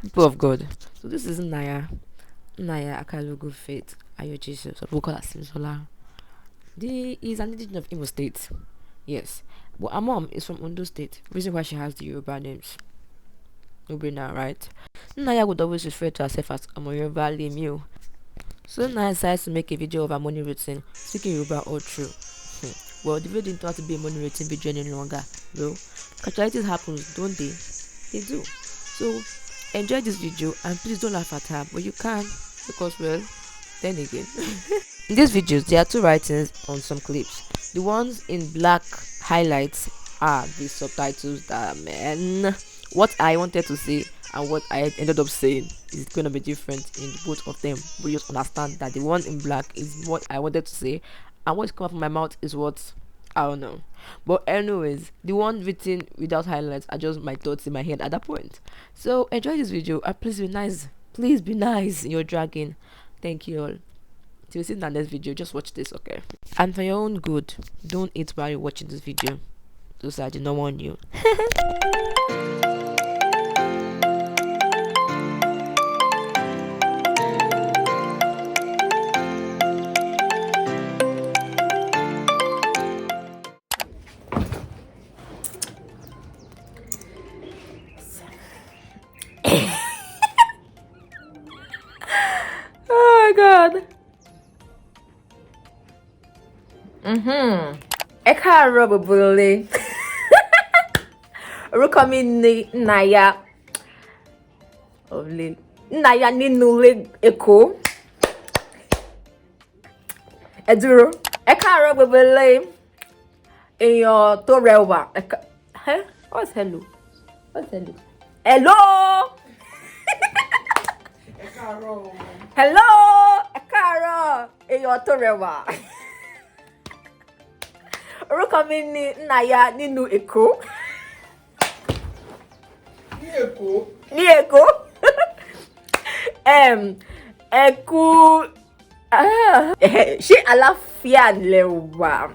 People of God. So this is Nnaya. Nnaya Akalugu Faith Ayo Jesus. Some people call her Simsola. He is an indigenous of Imo State. Yes. But her mom is from Ondo State. Reason why she has the Yoruba names. No brainer, right? Nnaya would always refer to herself as Yoruba Lemio. So Nnaya decides to make a video of her morning routine, speaking Yoruba all through. Well, the video didn't have to be a morning routine video any longer, though. Casualties happens, don't they? They do. So enjoy this video and please don't laugh at her, but you can, because well, then again. In these videos, there are two writings on some clips. The ones in black highlights are the subtitles that man, what I wanted to say and what I ended up saying is going to be different in both of them. But you just understand that the one in black is what I wanted to say, and what's coming from my mouth is what I don't know. But anyways, the one written without highlights are just my thoughts in my head at that point. So enjoy this video and please be nice. Please be nice in your dragging. Thank you all. Till we see in the next video, just watch this, okay? And for your own good, don't eat while you're watching this video. Those I did not warn you. Oh my god. Ẹ káàárọ̀ gbogbo ilé. Orúkọ mi ni Nnaya. Nnaya nínú ilé Èkó. Ẹ dúró. Ẹ káàárọ̀ gbogbo ilé. Èèyàn tó rẹwà. What's hello? What's hello? Hello! Ẹ káàárọ̀. Hello! Ẹ káàárọ̀. Èèyàn tó rẹwà. Orúkọ mi ni Nnaya nínú Èkó. Ní Èkó. Ní Èkó. Ẹ kú ṣé àlàáfíà lẹ wà?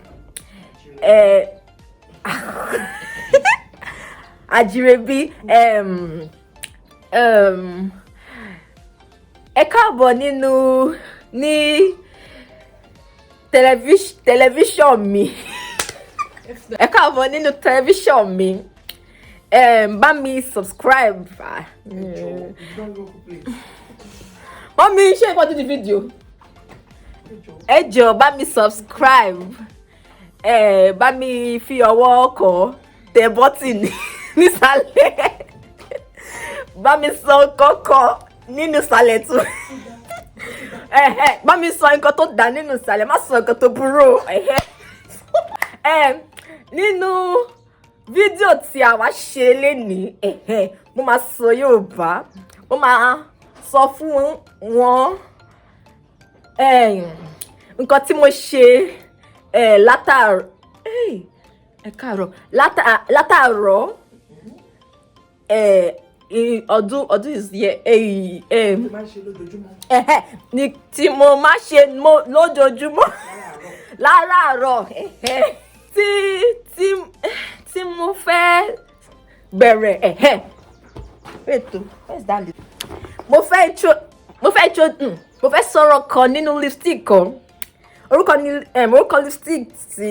Àjírẹ́bí ẹ káàbọ̀ ní tẹlifíṣọ̀n mi. Ẹ káàbọ̀ nínú tẹlifíṣọ̀n mi. Bá mi subscribe. Mommy, ṣé ìpàdé di fídíò? Ẹ jọ̀ọ́ bá mi subscribe. Bá mi fi ọwọ́ kọ tẹ bọ́tìnì nísàlẹ̀. Bá mi sọ kọ́kọ́ nínú ìsàlẹ̀ tún. Bá mi sọ nǹkan tó dá nínú ìsàlẹ̀, má sọ nǹkan tó burú. Nínú fídíò tí a wá ṣe lénìí, mo máa sọ Yorùbá. Mo máa sọ fún wọn nǹkan tí mo ṣe látàárọ̀. Ẹ káàárọ̀. Látàárọ̀ ọdún ìsìyẹ ni tí mo máa ṣe lójoojúmọ́ láràárọ̀ tí mo fẹ́ bẹ̀rẹ̀ ètò mo fẹ́ sọ̀rọ̀ kan nínú lipstick kan. Orúkọ lipstick ti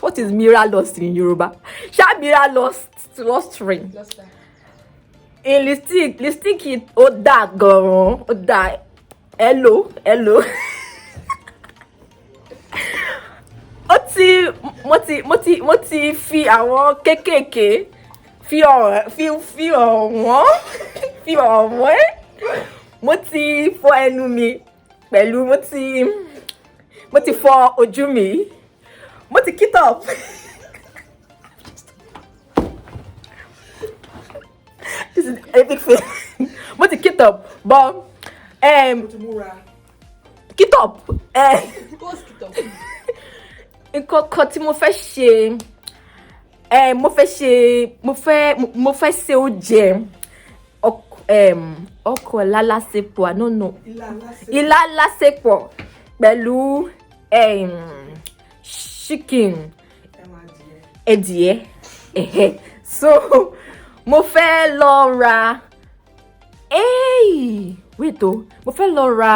what is Mira lost in Yoruba? Ṣá Mira lost ring. In lipstick ó dà gan-an, ó dà. Hello. Mo ti fi àwọn kékèké fi ọ̀wọ́n. Mo ti fọ ẹnu mi pẹ̀lú mo ti fọ ojú mi. Mo ti kit up. This is a big thing. Mo ti kit up, but kit up. Nǹkan tí mo fẹ́ ṣe, mo fẹ́ ṣe oúnjẹ ọkọ̀ lálásepọ̀, I don't know. Ilá lásepọ̀ pẹ̀lú chicken ẹdìyẹ. So mo fẹ́ lọ ra Hey, wait o, mo fẹ́ lọ ra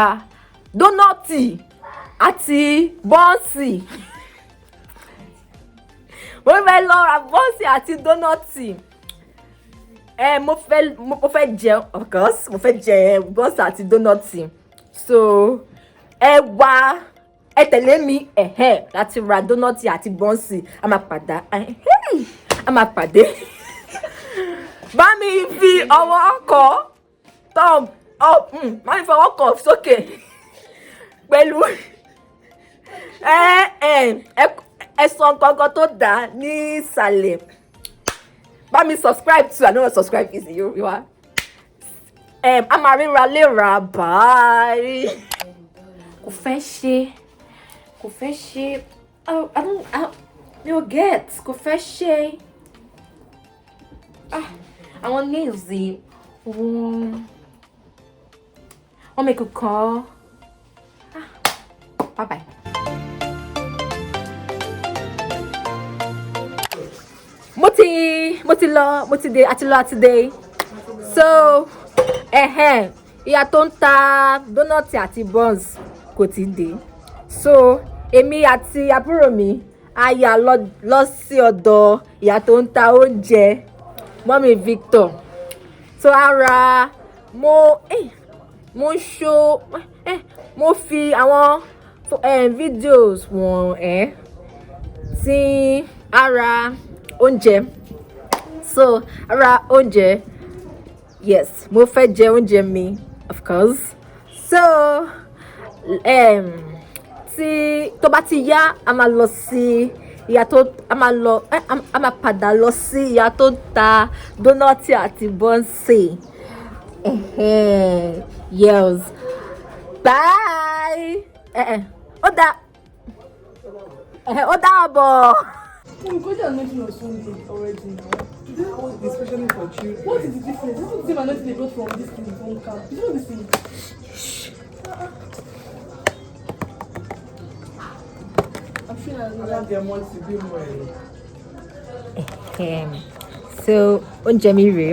dónọ́tì àti bọ́ǹsì. Mo fẹ́ lọ ra bọ́ǹsì àti dónọ́tì. Mo fẹ́ jẹ, of course, mo fẹ́ jẹ bọ́ǹsì àti dónọ́tì. So, ẹ wá, ẹ tẹ̀lé mi, láti ra dónọ́tì àti bọ́ǹsì. A máa pàdé. Bá mi fi ọwọ́ kọ thumb up, bá mi fi ọwọ́ kọ sókè pẹ̀lú ẹ sọ nǹkan tó dá ní ìsàlẹ̀. Bá mi subscribe to, I know what subscribe is in Yoruba. A máa ríra léra bye. Kò fẹ́ ṣe. I don't get. Kò fẹ́ ṣe. Àwọn nails yìí wọ́n make a call. Bye bye. Mo ti lọ, àti dé. So, ìyá tó ń ta dónọ́tì àti buns kò ti dé. So, èmi àti àbúrò mi a yà lọ sí ọ̀dọ̀ ìyá tó ń ta oúnjẹ, Mọ́mì Victor. So, ara mo fi àwọn videos wọn tí ara oúnjẹ. So, ara oúnjẹ, yes, mo fẹ́ jẹ oúnjẹ mi, of course. So, tí tó bá ti yá, a máa lọ sí ìyá tó, a máa padà lọ sí ìyá tó ń ta dónọ́tì àti bọ́ǹsì. Yes. Bye. Ó dàbọ̀. Because you are not on Sunday already now. You don't hold this especially for children. What is the difference? This is the same they brought from this thing from camp. It's not the same. I'm sure I have their money to be more. So, oúnjẹ mi rèé.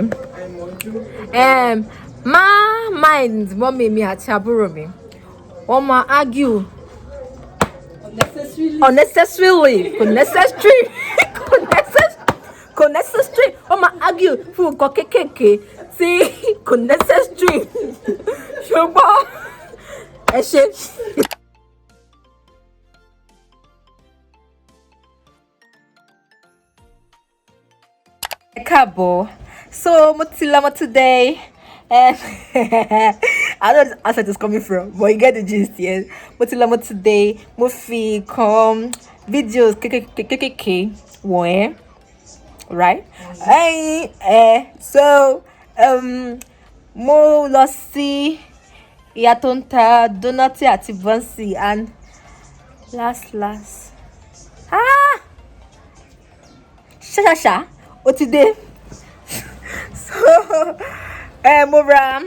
Má mind mọ́mì mi àti àbúrò mi. Wọ́n máa argue. Unnecessarily. Wọ́n máa argue fún nǹkan kékèké tí kò necessary. Ṣùgbọ́n ẹ ṣe. Ẹ káàbọ̀. So, mo ti lọ today. I don't know where this accent is coming from, but you get the gist, yes. Mo ti lọ today. Mo fi come videos kékèké wọ̀nyẹn, right? So, mo lọ sí ìyá tó ń ta dónọ́tì àti bọ́ǹsì, and last. Ṣáṣáṣá, ó ti dé. So, mo ra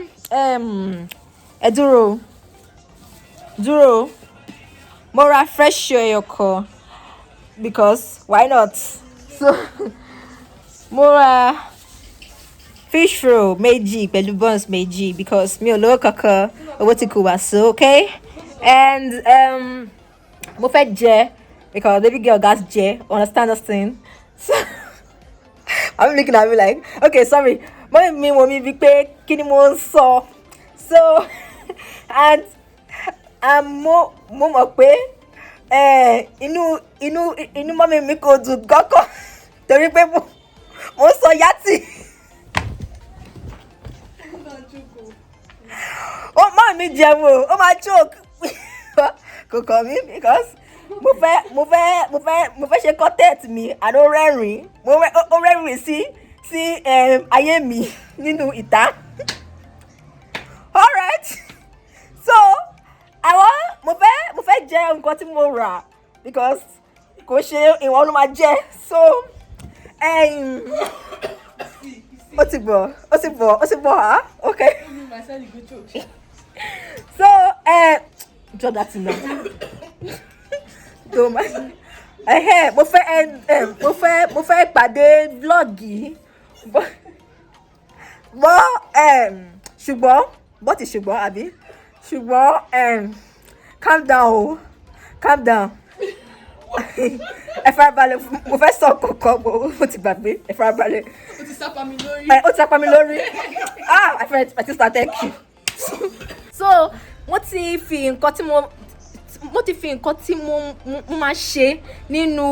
ẹ dúró mo ra fresh ẹyọ kan because why not. So, mo ra fish roll méjì pẹ̀lú buns méjì because mi ò lówó kankan, owó tí kò wá so, okay. And mo fẹ́ jẹ because baby girl gas jẹ, understand this thing. So, I'm looking at me like, okay, sorry. Mommy wọ́n mi bí pé kí ni mo ń sọ. So, and mo mọ̀ pé inú mommy mi kò dùn gọ́kọ̀ torí pé mo sọ yàtì. Mommy mi jẹun o, ó máa choke. Kò kàn mí because mo fẹ́ ṣe content mi, àdó rẹ́rìn. Ó rẹ́rìn sí ayé mi nínú ìta. Alright. So, mo fẹ́ jẹ nǹkan tí mo rà because kò ṣe ìwọ̀n ló máa jẹ. So, ó ti bọ̀ ha? Okay. So, drop that in now. Mo fẹ́ pàdé vlog yìí. ṣùgbọ́n bọ́tì ṣùgbọ́n àbí ṣùgbọ́n calm down o calm down ẹ farabalẹ̀ mo fẹ́ sọ kọ̀ọ̀kan mo ti gbàgbé ẹ farabalẹ̀. ó ti sápá mi lórí. ó ti sápá mi lórí my friend my sister thank you. So wọ́n ti fi nǹkan tí mo máa ṣe nínú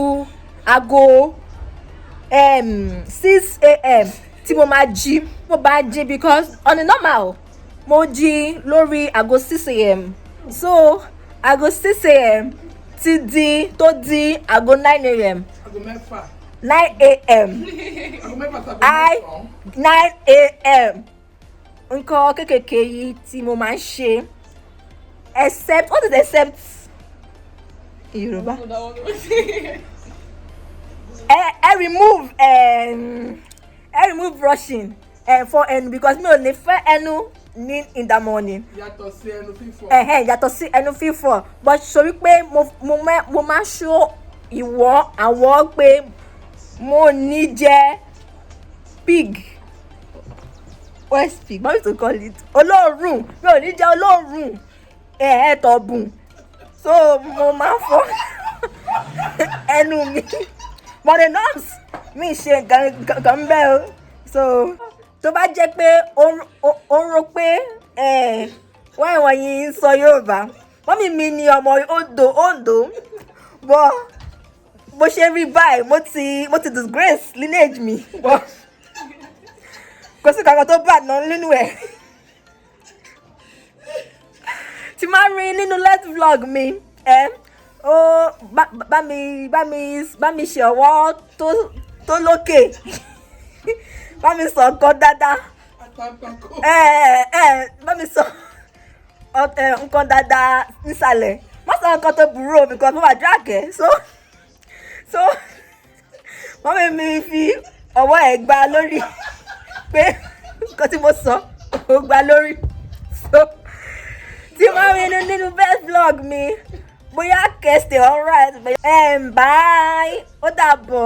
aago 6 a.m. tí mo máa jí because on a normal mo jí lórí aago 6 a.m. so aago 6 a.m. tó di aago 9 a.m. aago mẹ́fà. 9 a.m. aago mẹ́fà sí aago mẹ́sàn-án. 9 a.m. nǹkan kékèké yìí tí mo máa ń ṣe except what is except in Yoruba I remove brushing for ẹnu because mi ò ní fẹ́ ẹnu ní in the morning. yàtọ̀ sí ẹnu fífọ̀. Yàtọ̀ sí ẹnu fífọ̀ but sori pé mo máa ṣó àwọn pé mo ní jẹ́ pig. Where's pig? What to call it? Olóòórùn. Mi ò ní jẹ́ olóòórùn. Tọ̀bùn. So mo máa fọ ẹnu mi. But the norms mi ṣe gan bẹ́ẹ̀ o. So tó bá jẹ́ pé ó ń ro pé wọ́n ìwọ̀n yìí ń sọ Yorùbá. Mọ́mì mi ni ọmọ Ondo. But bó ṣe rí báyìí mo ti disgrace lineage mi. But kò sí kankan tó bá náà nínú ẹ̀. Tí máa rí nínú let's vlog mi ó bá mi ṣe ọwọ́ tó lókè bá mi sọ nǹkan dáadáa bá mi sọ nǹkan dáadáa nísàlẹ̀ má sọ nǹkan tó burú o because mo wà drag ẹ̀ so mọ́mí mi fi ọwọ́ ẹ̀ gbá lórí pé nǹkan tí mo sọ ó gbá lórí so tí wọ́n rí nínú best vlog mi bóyá kẹ́sìtì alright bye ó dàbọ̀